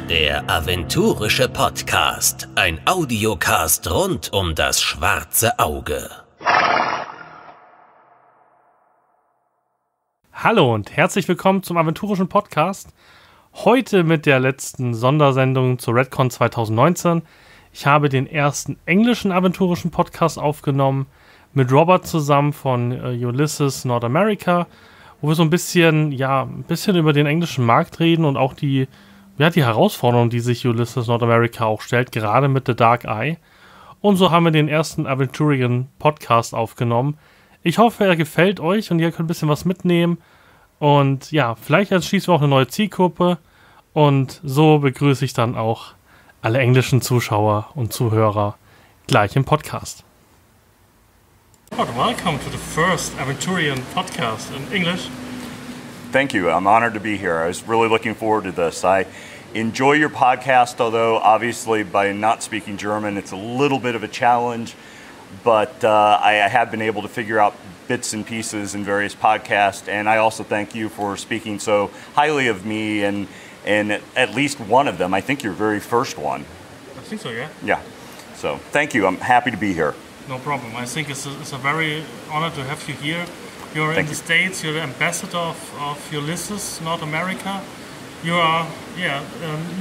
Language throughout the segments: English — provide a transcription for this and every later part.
Der Aventurische Podcast, ein Audiocast rund um das schwarze Auge. Hallo und herzlich willkommen zum Aventurischen Podcast. Heute mit der letzten Sondersendung zur Ratcon 2019. Ich habe den ersten englischen Aventurischen Podcast aufgenommen mit Robert zusammen von Ulisses North America, wo wir so ein bisschen über den englischen Markt reden und auch die Herausforderungen, die sich Ulisses North America auch stellt, gerade mit The Dark Eye. Und so haben wir den ersten Aventurian Podcast aufgenommen. Ich hoffe, er gefällt euch und ihr könnt ein bisschen was mitnehmen. Und ja, vielleicht erschließen wir auch eine neue Zielgruppe. Und so begrüße ich dann auch alle englischen Zuschauer und Zuhörer gleich im Podcast. Welcome to the first Aventurian Podcast in English. Thank you. I'm honored to be here. I was really looking forward to this. I enjoy your podcast, although obviously by not speaking German, it's a little bit of a challenge. But I have been able to figure out bits and pieces in various podcasts. And I also thank you for speaking so highly of me and at least one of them. I think your very first one. I think so, yeah. Yeah. So thank you. I'm happy to be here. No problem. I think it's a very honor to have you here. You're in the States, you're the ambassador of Ulisses North America. You are,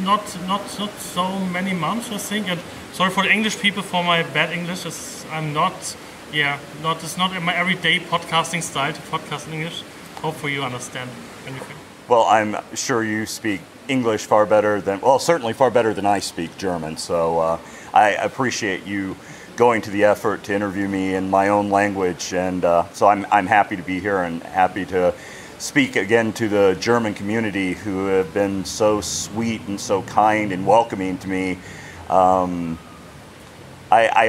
not so many months, I think. And sorry for the English people for my bad English. It's not in my everyday podcasting style to podcast in English. Hopefully you understand anything. Well, I'm sure you speak English certainly far better than I speak German. So I appreciate you going to the effort to interview me in my own language, and so I'm happy to be here and happy to speak again to the German community who have been so sweet and so kind and welcoming to me. I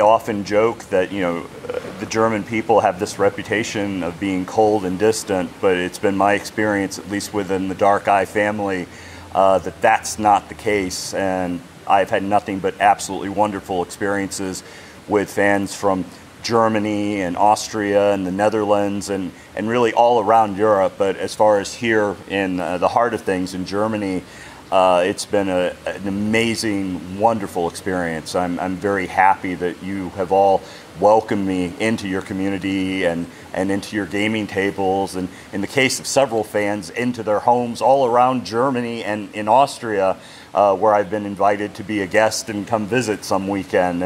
often joke that the German people have this reputation of being cold and distant, but it's been my experience, at least within the Dark Eye family, that that's not the case, and I've had nothing but absolutely wonderful experiences with fans from Germany and Austria and the Netherlands and really all around Europe. But as far as here in the heart of things in Germany, it's been an amazing, wonderful experience. I'm very happy that you have all welcomed me into your community and into your gaming tables, and in the case of several fans, into their homes all around Germany and in Austria, where I've been invited to be a guest and come visit some weekend.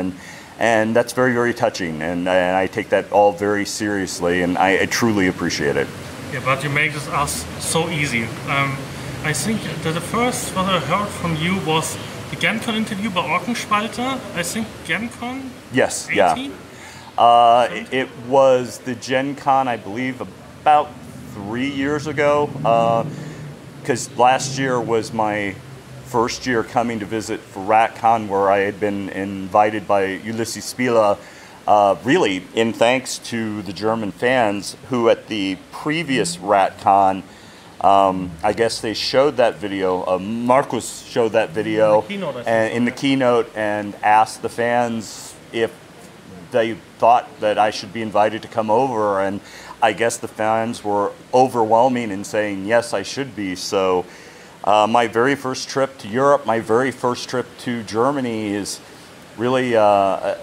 And that's very, very touching, and I take that all very seriously, and I truly appreciate it. Yeah, but you make this us so easy. I think that the first what I heard from you was the GenCon interview by Orkenspalter. I think GenCon? Yes, 18? Yeah. It was the GenCon, I believe, about 3 years ago, because last year was my first year coming to visit for Ratcon, where I had been invited by Ulisses Spieler, really in thanks to the German fans who at the previous Ratcon, I guess they showed that video, Marcus showed that video in the keynote and asked the fans if they thought that I should be invited to come over, and I guess the fans were overwhelming in saying yes, I should be. So my very first trip to Europe, my very first trip to Germany is really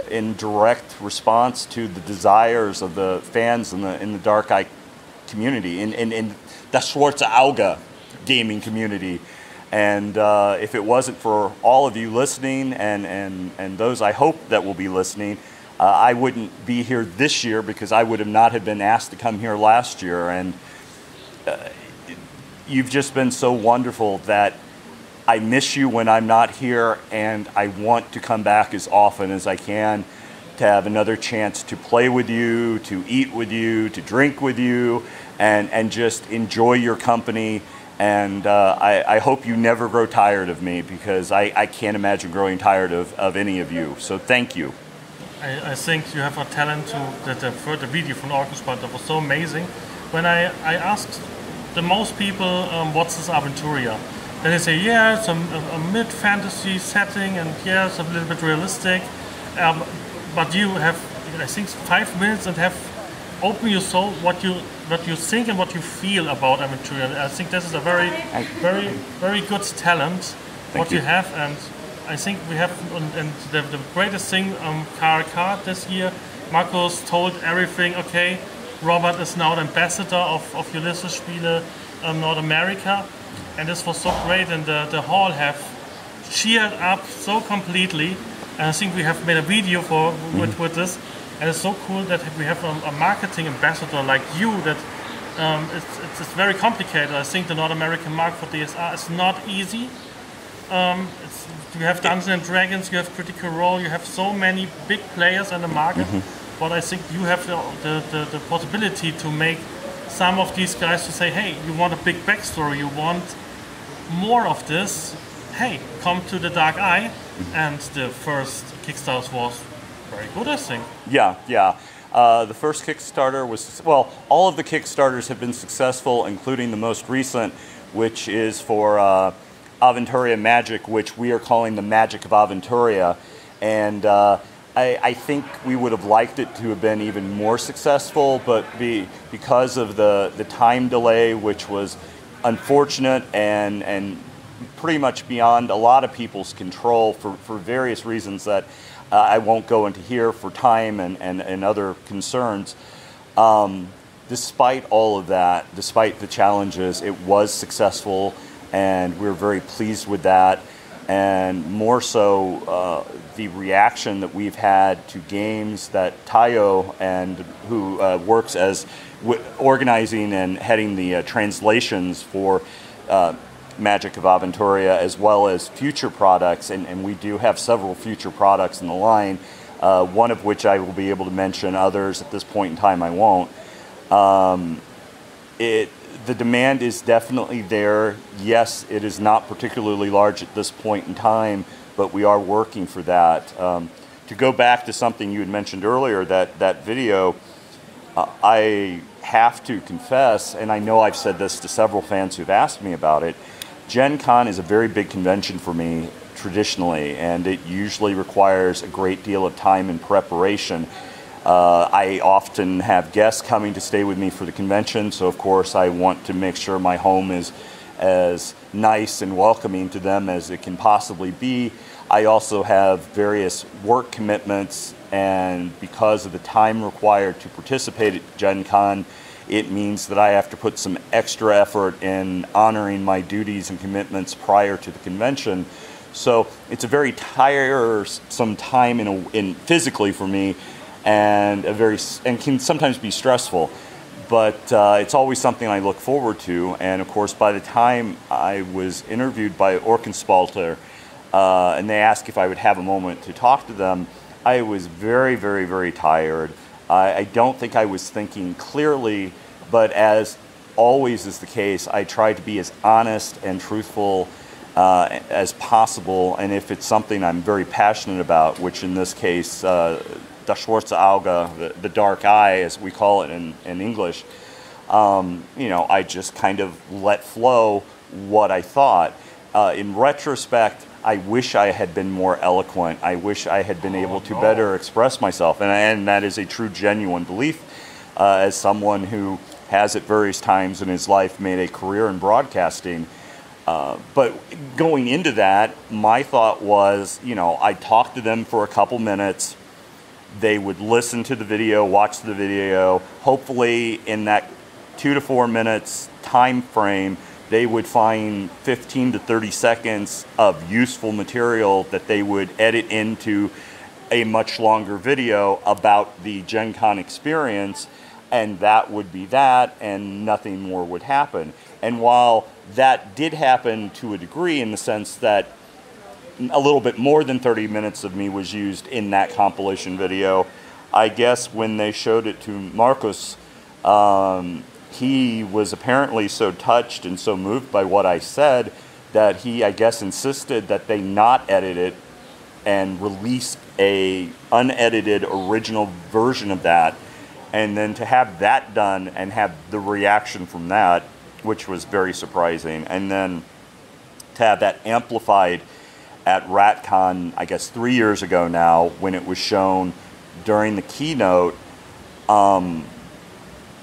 in direct response to the desires of the fans in the Dark Eye community, in the Schwarze Auge gaming community. And if it wasn't for all of you listening and those I hope that will be listening, I wouldn't be here this year because I would have not have been asked to come here last year. And you've just been so wonderful that I miss you when I'm not here, and I want to come back as often as I can to have another chance to play with you, to eat with you, to drink with you, and just enjoy your company. And I hope you never grow tired of me, because I can't imagine growing tired of any of you. So thank you. I think you have a talent that the video from Orkenspalter that was so amazing. When I asked the most people, what's this Aventurier? Then they say, yeah, it's a mid-fantasy setting, and yeah, it's a little bit realistic. But you have I think 5 minutes and have open your soul what you think and what you feel about Aventurian. I think this is a very good talent what you have, and I think we have and the greatest thing card this year. Markus told everything. Okay, Robert is now the ambassador of Ulisses Spiele North America, and this was so great, and the hall have cheered up so completely. And I think we have made a video with this, and it's so cool that we have a marketing ambassador like you. That it's very complicated. I think the North American market for DSR is not easy. You have Dungeons and Dragons, you have Critical Role, you have so many big players in the market. But I think you have the possibility to make some of these guys to say, hey, you want a big backstory, you want more of this, hey, come to the Dark Eye. And the first Kickstarter was very good, I think. Yeah. The first Kickstarter was, well, all of the Kickstarters have been successful, including the most recent, which is for Aventurian Magic, which we are calling the Magic of Aventuria. And I think we would have liked it to have been even more successful, but because of the time delay, which was unfortunate and pretty much beyond a lot of people's control for various reasons that I won't go into here for time and other concerns. Despite all of that, despite the challenges, it was successful, and we're very pleased with that. And more so, the reaction that we've had to games that Tayo, and who works as organizing and heading the translations for Magic of Aventuria, as well as future products, and we do have several future products in the line, one of which I will be able to mention, others at this point in time I won't. The demand is definitely there. Yes, it is not particularly large at this point in time, but we are working for that. To go back to something you had mentioned earlier, that video, I have to confess, and I know I've said this to several fans who've asked me about it, Gen Con is a very big convention for me traditionally, and it usually requires a great deal of time and preparation. I often have guests coming to stay with me for the convention, so of course I want to make sure my home is as nice and welcoming to them as it can possibly be. I also have various work commitments, and because of the time required to participate at Gen Con, it means that I have to put some extra effort in honoring my duties and commitments prior to the convention. So it's a very tiresome time in physically for me, and can sometimes be stressful. But it's always something I look forward to. And of course, by the time I was interviewed by Orkenspalter, and they asked if I would have a moment to talk to them, I was very, very, very tired. I don't think I was thinking clearly, but as always is the case, I try to be as honest and truthful as possible. And if it's something I'm very passionate about, which in this case, Das Schwarze Auge, the dark eye, as we call it in English, I just kind of let flow what I thought. In retrospect, I wish I had been more eloquent. I wish I had been able to better express myself. And that is a true, genuine belief as someone who has at various times in his life made a career in broadcasting. But going into that, my thought was, I talked to them for a couple minutes. They would listen to the video, watch the video. Hopefully in that 2 to 4 minutes time frame, they would find 15 to 30 seconds of useful material that they would edit into a much longer video about the Gen Con experience, and that would be that, and nothing more would happen. And while that did happen to a degree, in the sense that a little bit more than 30 minutes of me was used in that compilation video, I guess when they showed it to Markus, he was apparently so touched and so moved by what I said that he, I guess, insisted that they not edit it and release a unedited original version of that. And then to have that done and have the reaction from that, which was very surprising, and then to have that amplified at Ratcon, I guess 3 years ago now, when it was shown during the keynote,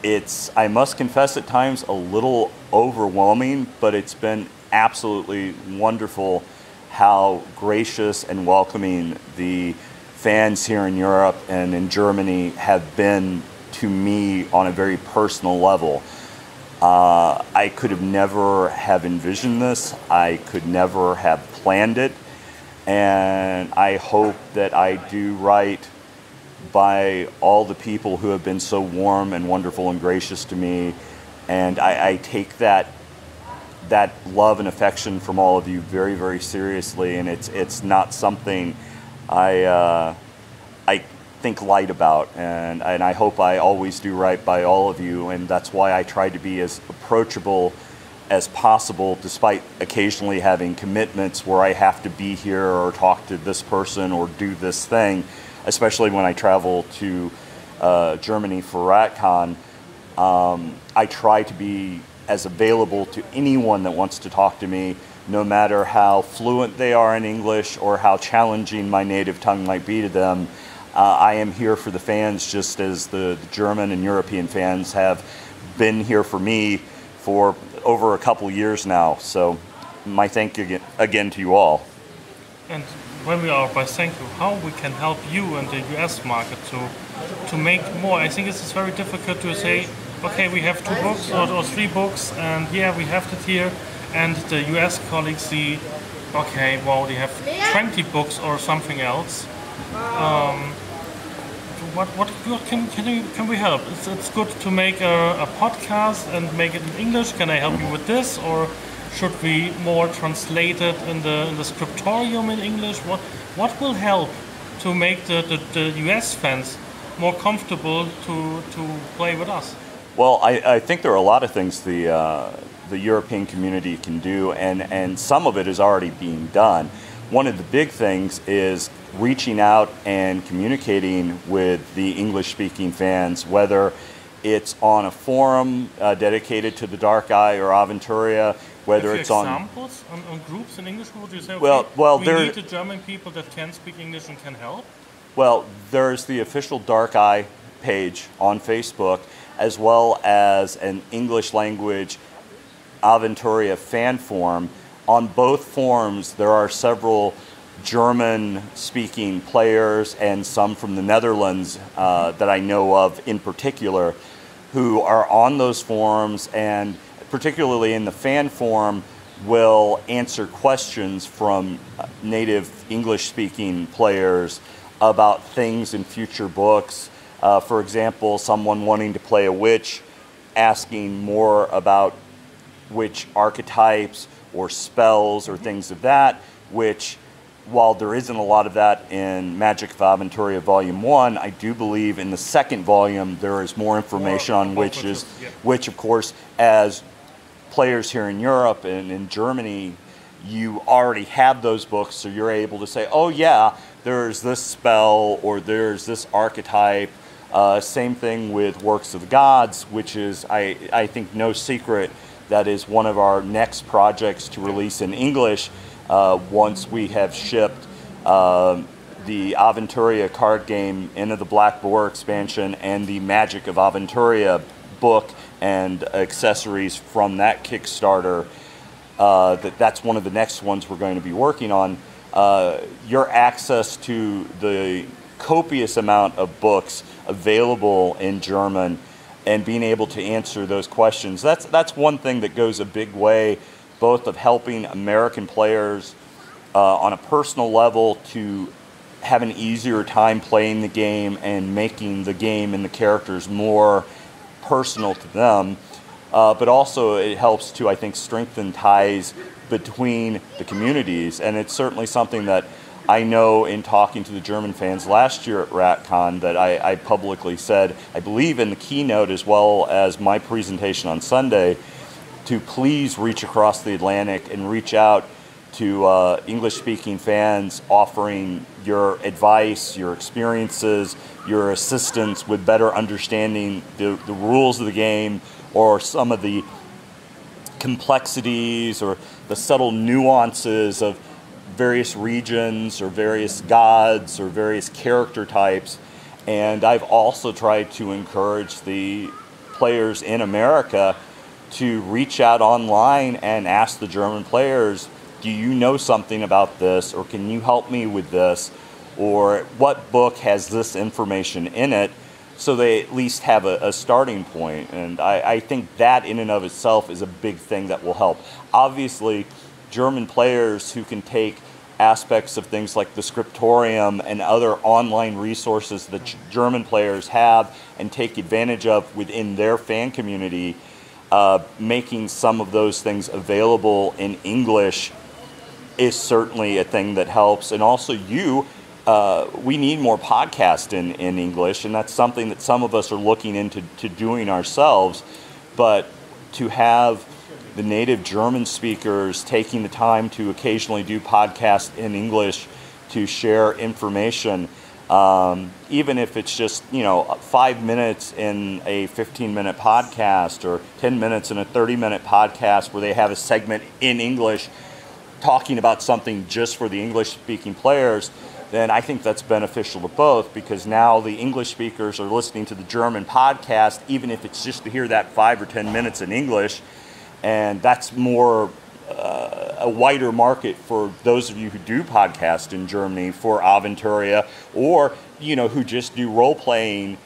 it's, I must confess, at times a little overwhelming, but it's been absolutely wonderful how gracious and welcoming the fans here in Europe and in Germany have been to me on a very personal level. I could have never have envisioned this. I could never have planned it. And I hope that I do right by all the people who have been so warm and wonderful and gracious to me. And I take that love and affection from all of you very, very seriously. And it's not something I think light about, and I hope I always do right by all of you, and that's why I try to be as approachable as possible, despite occasionally having commitments where I have to be here or talk to this person or do this thing, especially when I travel to Germany for Ratcon. I try to be as available to anyone that wants to talk to me, no matter how fluent they are in English or how challenging my native tongue might be to them. I am here for the fans, just as the German and European fans have been here for me for over a couple years now. So my thank you again to you all. And when we are by thank you, how we can help you in the US market to make more? I think it's very difficult to say, okay, we have 2 books or 3 books, and yeah, we have it here. And the US colleagues see, okay, well, they have 20 books or something else. What can we help? It's good to make a podcast and make it in English. Can I help you with this, or should we more translate it in the scriptorium in English? What will help to make the US fans more comfortable to play with us? Well, I think there are a lot of things the European community can do, and some of it is already being done. One of the big things is reaching out and communicating with the English-speaking fans, whether it's on a forum dedicated to the Dark Eye or Aventuria, whether it's on examples on groups in English. Would you say, okay, we need the German people that can speak English and can help? Well, there's the official Dark Eye page on Facebook, as well as an English language Aventuria fan forum. On both forums, there are several German-speaking players and some from the Netherlands that I know of in particular, who are on those forums, and particularly in the fan forum will answer questions from native English-speaking players about things in future books. For example, someone wanting to play a witch, asking more about witch archetypes or spells or things of that, which, while there isn't a lot of that in Magic of Aventuria Volume 1, I do believe in the second volume there is more information on witches, which of course, as players here in Europe and in Germany, you already have those books, so you're able to say, oh yeah, there's this spell or there's this archetype. Same thing with Works of the Gods, which is, I think, no secret, that is one of our next projects to release in English once we have shipped the Aventuria card game Into the Black Boar expansion and the Magic of Aventuria book and accessories from that Kickstarter. That's one of the next ones we're going to be working on. Your access to the copious amount of books available in German and being able to answer those questions, that's one thing that goes a big way, both of helping American players on a personal level to have an easier time playing the game and making the game and the characters more personal to them, but also it helps to, I think, strengthen ties between the communities. And it's certainly something that I know in talking to the German fans last year at Ratcon that I publicly said, I believe in the keynote as well as my presentation on Sunday, to please reach across the Atlantic and reach out to English-speaking fans, offering your advice, your experiences, your assistance with better understanding the rules of the game, or some of the complexities or the subtle nuances of various regions or various gods or various character types. And I've also tried to encourage the players in America to reach out online and ask the German players, do you know something about this, or can you help me with this, or what book has this information in it, so they at least have a starting point. And I think that in and of itself is a big thing that will help. Obviously, German players who can take aspects of things like the scriptorium and other online resources that German players have and take advantage of within their fan community, making some of those things available in English is certainly a thing that helps. And also we need more podcasts in English, and that's something that some of us are looking into doing ourselves. But to have the native German speakers taking the time to occasionally do podcasts in English to share information, even if it's just 5 minutes in a 15-minute podcast or 10 minutes in a 30-minute podcast where they have a segment in English talking about something just for the English-speaking players, then I think that's beneficial to both, because now the English speakers are listening to the German podcast, even if it's just to hear that 5 or 10 minutes in English. And that's more a wider market for those of you who do podcast in Germany for Aventurian, or who just do role-playing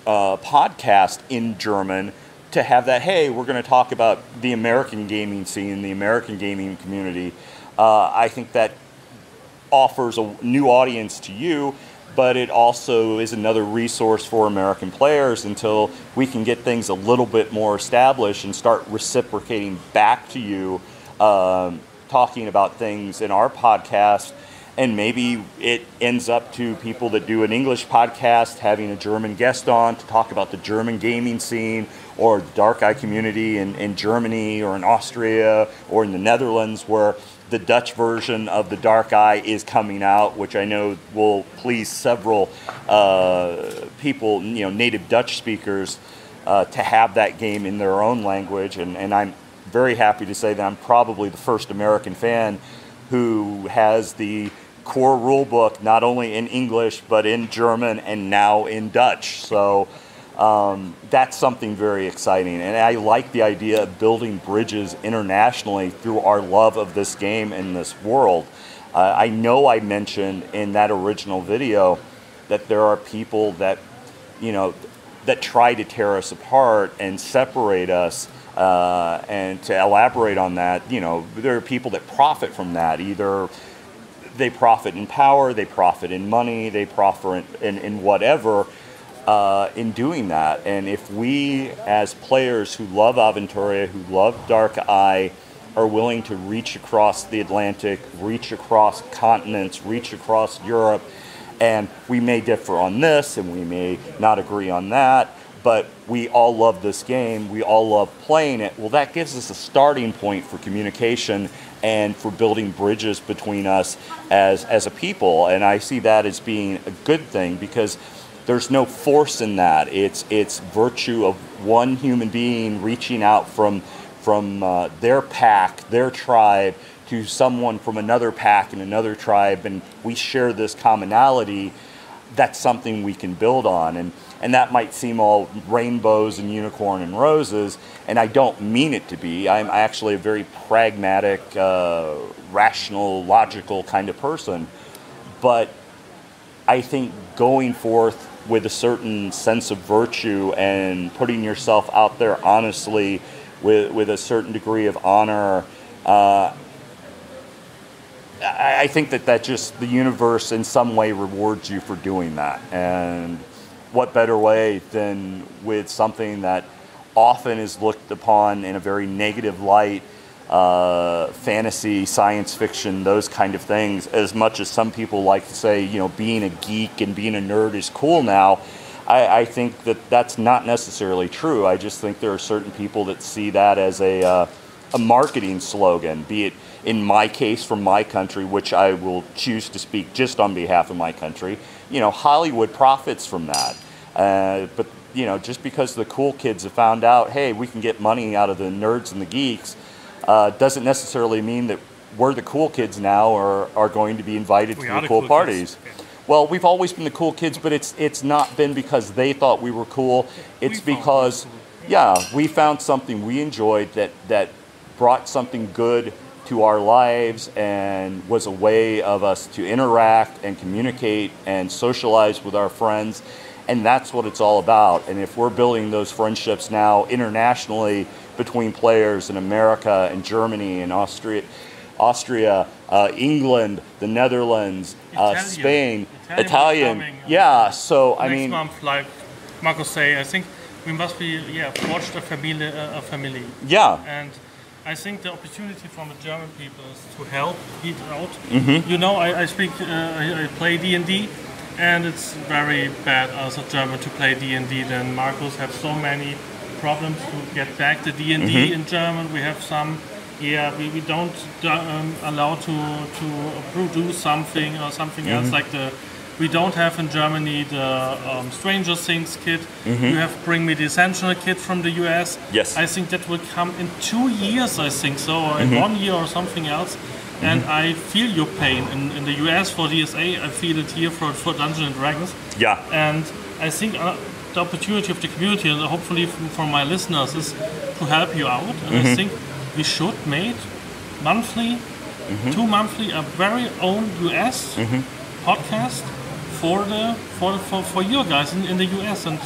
podcast in German, to have that, hey, we're going to talk about the American gaming scene, the American gaming community. I think that offers a new audience to you, but it also is another resource for American players until we can get things a little bit more established and start reciprocating back to you, talking about things in our podcast. And maybe it ends up to people that do an English podcast having a German guest on to talk about the German gaming scene or the dark eye community in Germany or in Austria or in the Netherlands, where the Dutch version of the Dark Eye is coming out, which I know will please several people, native Dutch speakers, to have that game in their own language. And I'm very happy to say that I'm probably the first American fan who has the core rule book not only in English but in German and now in Dutch. So that's something very exciting, and I like the idea of building bridges internationally through our love of this game and this world. I know I mentioned in that original video that there are people that that try to tear us apart and separate us, and to elaborate on that, there are people that profit from that. Either they profit in power, they profit in money, they profit in whatever, in doing that. And if we, as players who love Aventurian, who love Dark Eye, are willing to reach across the Atlantic, reach across continents, reach across Europe, and we may differ on this and we may not agree on that, but we all love this game, we all love playing it, well, that gives us a starting point for communication and for building bridges between us as a people. And I see that as being a good thing, because there's no force in that. It's virtue of one human being reaching out from their pack, their tribe, to someone from another pack and another tribe, and we share this commonality. That's something we can build on. And that might seem all rainbows and unicorn and roses, and I don't mean it to be. I'm actually a very pragmatic, rational, logical kind of person. But I think going forth with a certain sense of virtue and putting yourself out there honestly with a certain degree of honor, I think that just the universe in some way rewards you for doing that. And what better way than with something that often is looked upon in a very negative light, fantasy, science fiction, those kind of things. As much as some people like to say, being a geek and being a nerd is cool now, I think that's not necessarily true. I just think there are certain people that see that as a marketing slogan, be it in my case from my country, which I will choose to speak just on behalf of my country. Hollywood profits from that. But just because the cool kids have found out, hey, we can get money out of the nerds and the geeks, doesn't necessarily mean that we're the cool kids now or are going to be invited to the cool parties. Kids. Yeah. well, we've always been the cool kids, but it's not been because they thought we were cool. It's because, yeah, we found something we enjoyed that brought something good to our lives and was a way of us to interact and communicate and socialize with our friends. And that's what it's all about. And if we're building those friendships now internationally between players in America and Germany and Austria, England, the Netherlands, Spain, Italian. Yeah, so I mean, next month, like Marcus say, I think we must be forged a family. Yeah. And I think the opportunity from the German people is to help each out. Mm-hmm. You know, I play D&D, and it's very bad as a German to play D&D. Then Marcus have so many problems to get back the D&D Mm-hmm. in German. We have some, we don't allow to produce something or something else like we don't have in Germany the Stranger Things kit. You have Bring Me the Essential kit from the US. Yes. I think that will come in 2 years, I think so, or in 1 year or something else. And I feel your pain in the US for DSA. I feel it here for Dungeons and Dragons. Yeah. And I think the opportunity of the community, and hopefully for my listeners, is to help you out. And I think we should make monthly, 2 monthly, a very own US podcast for you guys in the US, and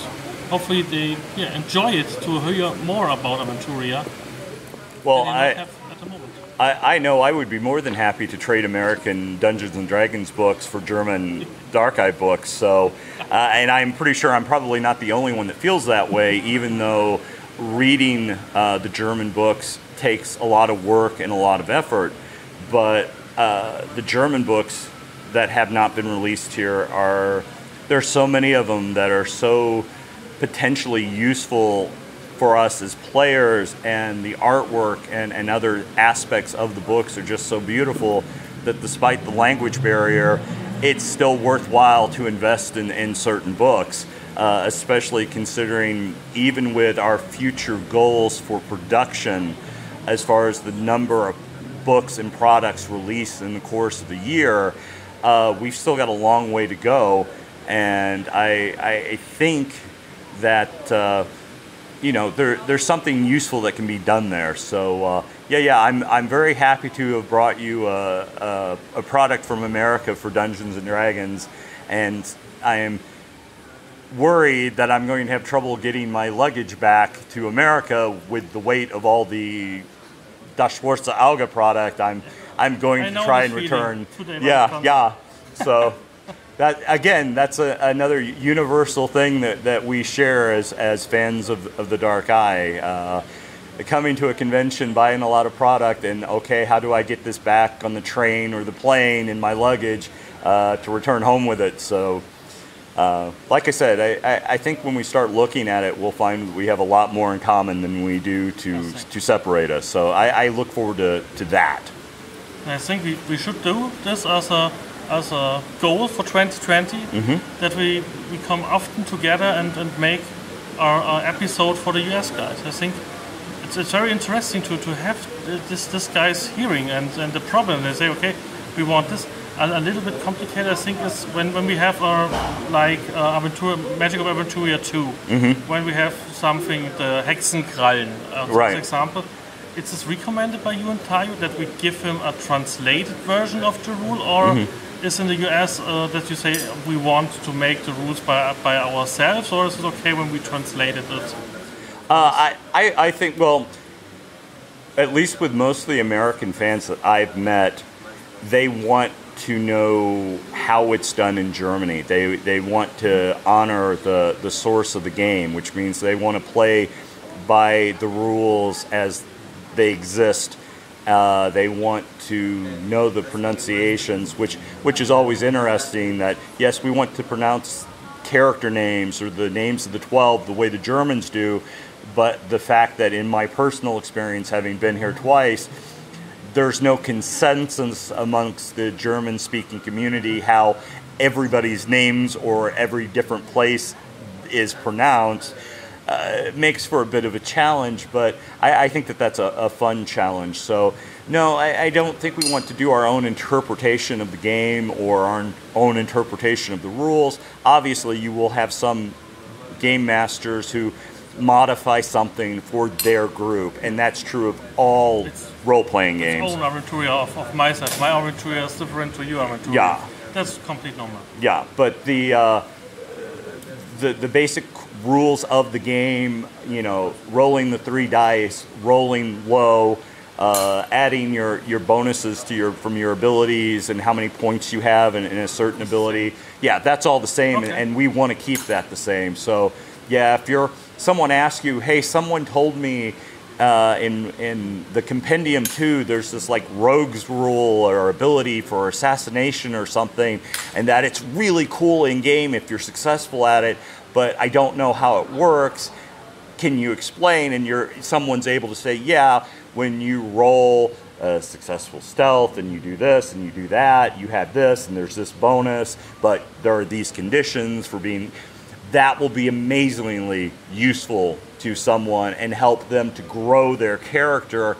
hopefully they enjoy it to hear more about Aventuria. Well, than they have at the moment. I know I would be more than happy to trade American Dungeons and Dragons books for German Dark Eye books. So, and I'm pretty sure I'm probably not the only one that feels that way, even though reading the German books takes a lot of work and a lot of effort. But the German books that have not been released here there's so many of them that are so potentially useful for us as players, and the artwork and other aspects of the books are just so beautiful that despite the language barrier, it's still worthwhile to invest in certain books, especially considering even with our future goals for production as far as the number of books and products released in the course of the year, we've still got a long way to go. And I think that there's something useful that can be done there. So I'm very happy to have brought you a product from America for Dungeons and Dragons, and I am worried that I'm going to have trouble getting my luggage back to America with the weight of all the Das Schwarze Auge product. I'm going to try and return. Yeah. So that's another universal thing that we share as fans of the Dark Eye. Coming to a convention, buying a lot of product, and okay, how do I get this back on the train or the plane in my luggage to return home with it? So, like I said, I think when we start looking at it, we'll find we have a lot more in common than we do to separate us. So I look forward to that. I think we should do this as a goal for 2020, that we come often together and make our episode for the US guys. I think it's very interesting to have this guys hearing and the problem. They say, okay, we want this. A little bit complicated, I think, is when we have our Magic of Aventuria 2, when we have something, the Hexenkrallen, right. For example. Is this recommended by you and Tayo that we give him a translated version of the rule, or is in the US that you say we want to make the rules by ourselves, or is it okay when we translated it? I think, well, at least with most of the American fans that I've met, they want to know how it's done in Germany. They want to honor the source of the game, which means they want to play by the rules as they exist. They want to know the pronunciations, which is always interesting. That yes, we want to pronounce character names or the names of the 12 the way the Germans do, but the fact that in my personal experience, having been here twice, there's no consensus amongst the German-speaking community how everybody's names or every different place is pronounced. it makes for a bit of a challenge, but I think that that's a fun challenge. So no, I don't think we want to do our own interpretation of the game or our own interpretation of the rules. Obviously, you will have some game masters who modify something for their group, and that's true of all role-playing games. It's own Aventuria of myself. My Aventuria is different to your Aventuria. Yeah. That's complete normal. Yeah, but the basic rules of the game, you know, rolling the 3 dice, rolling low, adding your bonuses to from your abilities and how many points you have in a certain ability. Yeah, that's all the same, okay. and we want to keep that the same. So, yeah, if someone asks you, hey, someone told me in the Compendium 2, there's this like rogue's rule or ability for assassination or something, and that it's really cool in game if you're successful at it, but I don't know how it works. Can you explain? And someone's able to say, yeah, when you roll a successful stealth and you do this and you do that, you have this and there's this bonus, but there are these conditions for being. That will be amazingly useful to someone and help them to grow their character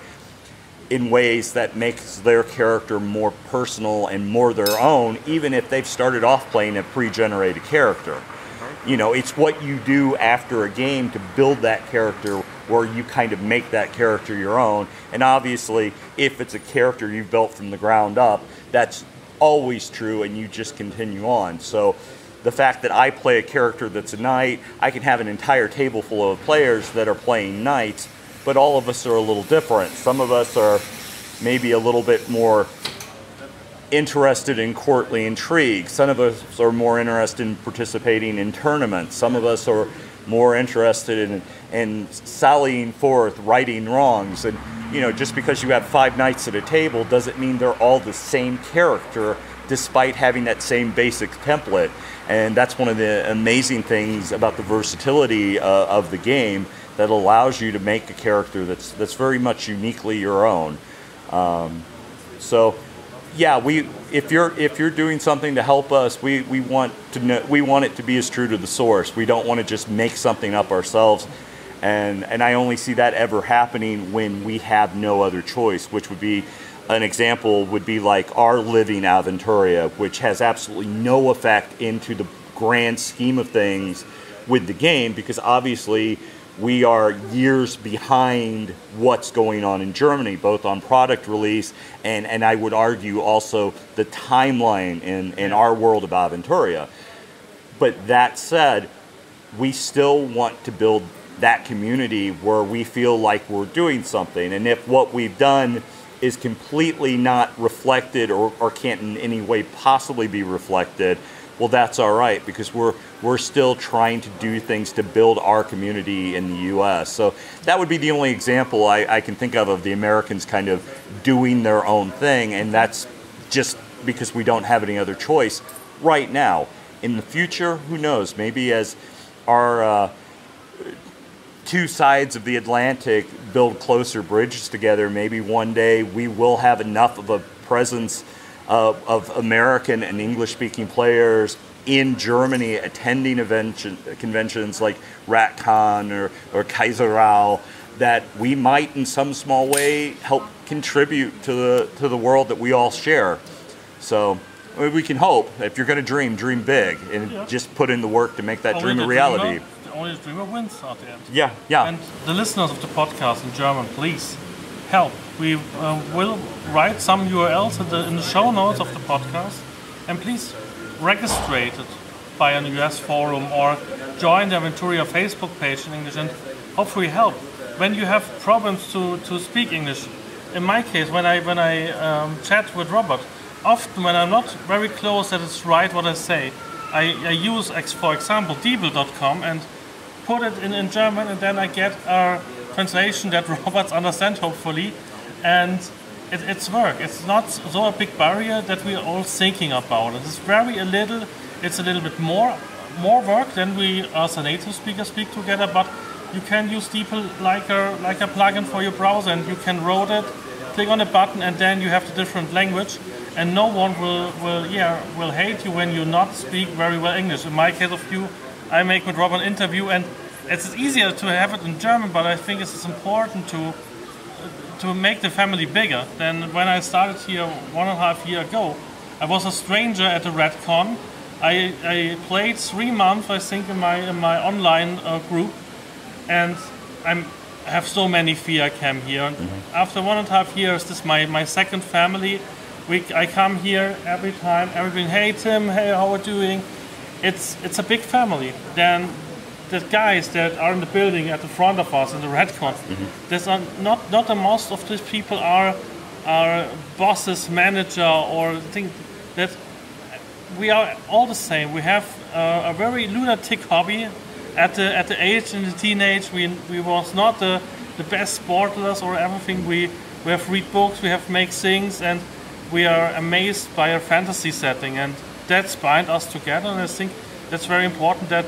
in ways that makes their character more personal and more their own, even if they've started off playing a pre-generated character. You know, it's what you do after a game to build that character where you kind of make that character your own. And obviously, if it's a character you've built from the ground up, that's always true and you just continue on. So the fact that I play a character that's a knight, I can have an entire table full of players that are playing knights, but all of us are a little different. Some of us are maybe a little bit more interested in courtly intrigue. Some of us are more interested in participating in tournaments. Some of us are more interested in sallying forth, righting wrongs. And, you know, just because you have 5 knights at a table doesn't mean they're all the same character, despite having that same basic template. And that's one of the amazing things about the versatility of the game that allows you to make a character that's very much uniquely your own. So, yeah, if you're doing something to help us, we want it to be as true to the source. We don't want to just make something up ourselves. And I only see that ever happening when we have no other choice, which would be an example would be like our living Aventuria, which has absolutely no effect into the grand scheme of things with the game, because obviously we are years behind what's going on in Germany, both on product release and I would argue also the timeline in our world of Aventuria. But that said, we still want to build that community where we feel like we're doing something. And if what we've done is completely not reflected or can't in any way possibly be reflected, well, that's all right, because we're still trying to do things to build our community in the U.S. So that would be the only example I can think of the Americans kind of doing their own thing, and that's just because we don't have any other choice right now. In the future, who knows? Maybe as our two sides of the Atlantic build closer bridges together, maybe one day we will have enough of a presence of American and English-speaking players in Germany attending conventions like Ratcon or Kaiserau that we might in some small way help contribute to the world that we all share. So we can hope. If you're going to dream big and just put in the work to make that dream a reality. Only the dreamer wins at the end. Yeah. And the listeners of the podcast in German, please help. We will write some URLs in the show notes of the podcast, and please register it by an US forum or join the Aventuria Facebook page in English and hopefully help. When you have problems to speak English, in my case, when I chat with Robert, often when I'm not very close that it's right what I say, I use, for example, diebel.com and put it in German, and then I get a translation that Roberts understand, hopefully, and it's work. It's not so a big barrier that we're all thinking about it. It's a little bit more work than we as a native speaker speak together, but you can use DeepL like a plugin for your browser, and you can roll it, click on a button, and then you have the different language, and no one will hate you when you not speak very well English. In my case of you, I make with Rob an interview, and it's easier to have it in German, but I think it's important to make the family bigger. Then when I started here 1.5 years ago, I was a stranger at the Ratcon. I played 3 months, I think, in my online group, and I have so many fear came here. And after 1.5 years, this is my second family. I come here every time. Everything, hey Tim, hey, how are you doing? It's a big family. Then the guys that are in the building at the front of us in the Ratcon, there's not the most of these people are bosses, manager, or think that we are all the same. We have a very lunatic hobby. At the age in the teenage, we was not the best sportlers or everything. We have read books, we have make things, and we are amazed by a fantasy setting, and that's bind us together. And I think that's very important. That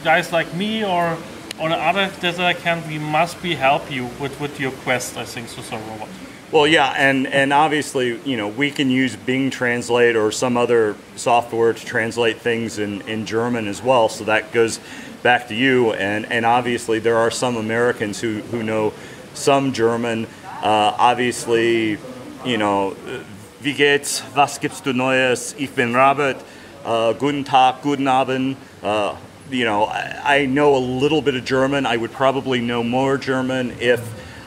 guys like me or the other that we must help you with your quest. I think so, Robert. Well, yeah, and obviously, we can use Bing Translate or some other software to translate things in German as well. So that goes back to you. And obviously, there are some Americans who know some German. Obviously, wie geht's? Was gibt's du Neues? Ich bin Robert. Guten Tag, guten Abend. I know a little bit of German. I would probably know more German if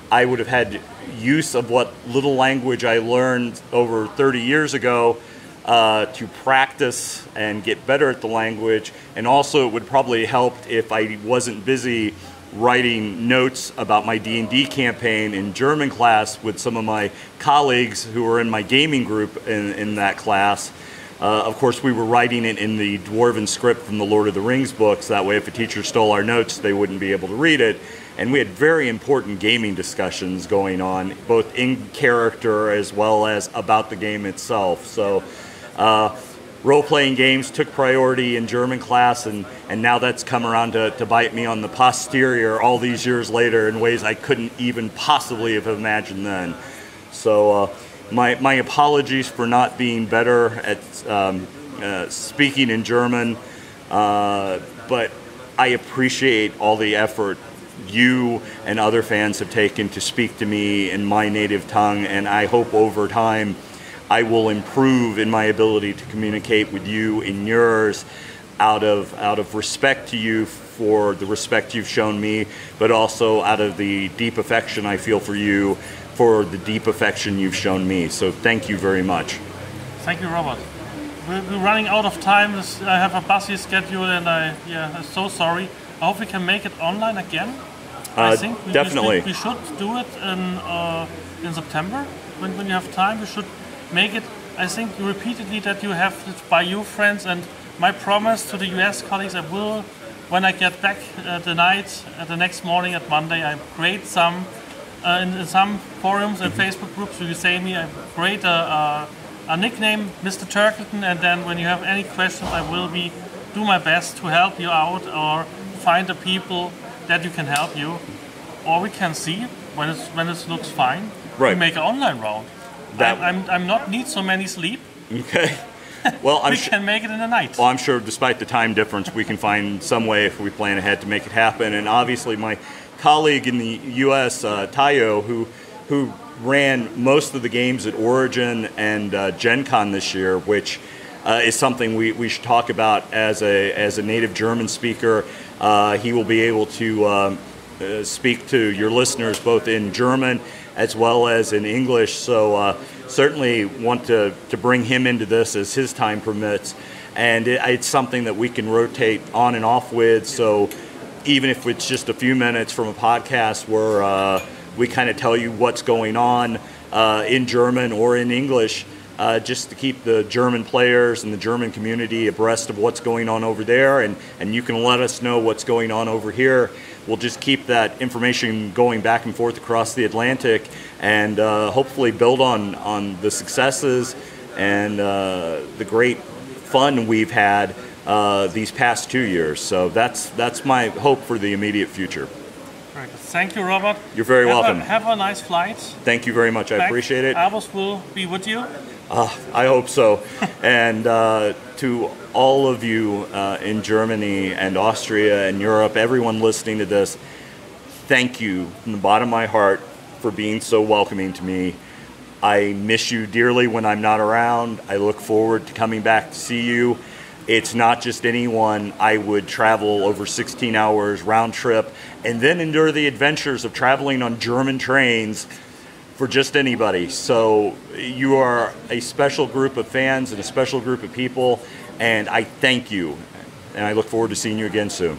I would have had use of what little language I learned over 30 years ago to practice and get better at the language. And also it would probably help if I wasn't busy writing notes about my D&D campaign in German class with some of my colleagues who were in my gaming group in that class. Of course, we were writing it in the Dwarven script from the Lord of the Rings books. That way, if a teacher stole our notes, they wouldn't be able to read it. And we had very important gaming discussions going on, both in character as well as about the game itself. So role-playing games took priority in German class, and now that's come around to bite me on the posterior all these years later in ways I couldn't even possibly have imagined then. So my apologies for not being better at speaking in German, but I appreciate all the effort you and other fans have taken to speak to me in my native tongue, and I hope over time I will improve in my ability to communicate with you in yours out of respect to you for the respect you've shown me, but also out of the deep affection I feel for you for the deep affection you've shown me. So thank you very much. Thank you, Robert. We're running out of time. I have a busy schedule, and I'm so sorry. I hope we can make it online again. I think definitely. We should do it in September when you have time. We should make it. I think repeatedly that you have it by you friends, and my promise to the US colleagues, I will, when I get back the next morning at Monday, I create some in some forums and Facebook groups. You say me, I create a nickname, Mr. Turkleton, and then when you have any questions, I will do my best to help you out or find the people that you can help you, or we can see when it looks fine. Right. We make an online round. I'm not need so many sleep. Okay. Well, we can make it in the night. Well, I'm sure despite the time difference, we can find some way if we plan ahead to make it happen. And obviously, my colleague in the U.S., Tayo, who ran most of the games at Origin and Gen Con this year, which is something we should talk about as a native German speaker. He will be able to speak to your listeners both in German as well as in English. So certainly want to bring him into this as his time permits. And it's something that we can rotate on and off with. So even if it's just a few minutes from a podcast where we kind of tell you what's going on in German or in English, just to keep the German players and the German community abreast of what's going on over there, and you can let us know what's going on over here. We'll just keep that information going back and forth across the Atlantic, and hopefully build on the successes and the great fun we've had these past 2 years. So that's my hope for the immediate future. Very good. Thank you, Robert. You're very welcome. Have a nice flight. Thank you very much. I appreciate it. Avos will be with you. I hope so. And to all of you in Germany and Austria and Europe, everyone listening to this, thank you from the bottom of my heart for being so welcoming to me. I miss you dearly when I'm not around. I look forward to coming back to see you. It's not just anyone. I would travel over 16 hours round trip and then endure the adventures of traveling on German trains for just anybody. So you are a special group of fans and a special group of people, and I thank you. And I look forward to seeing you again soon.